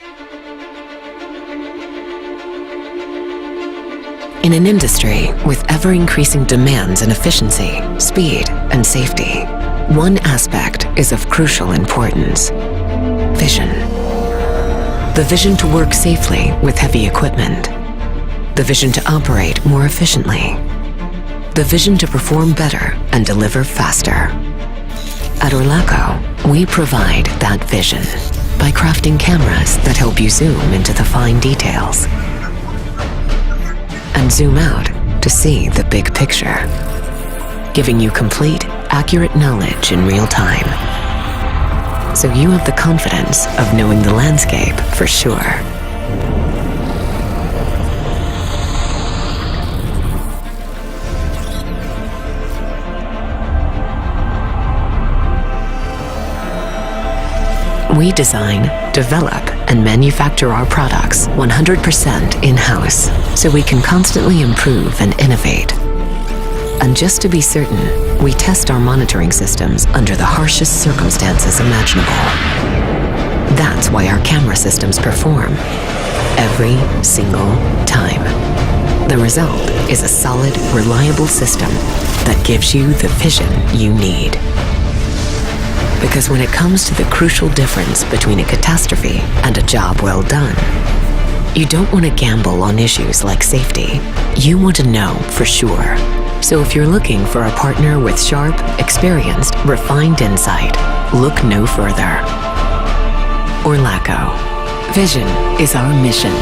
In an industry with ever-increasing demands in efficiency, speed, and safety, one aspect is of crucial importance: vision. The vision to work safely with heavy equipment. The vision to operate more efficiently. The vision to perform better and deliver faster. At Orlaco, we provide that vision by crafting cameras that help you zoom into the fine details and zoom out to see the big picture, giving you complete, accurate knowledge in real time, so you have the confidence of knowing the landscape for sure. We design, develop, and manufacture our products 100% in-house, so we can constantly improve and innovate. And just to be certain, we test our monitoring systems under the harshest circumstances imaginable. That's why our camera systems perform every single time. The result is a solid, reliable system that gives you the vision you need. Because when it comes to the crucial difference between a catastrophe and a job well done, you don't want to gamble on issues like safety. You want to know for sure. So if you're looking for a partner with sharp, experienced, refined insight, look no further. Orlaco. Vision is our mission.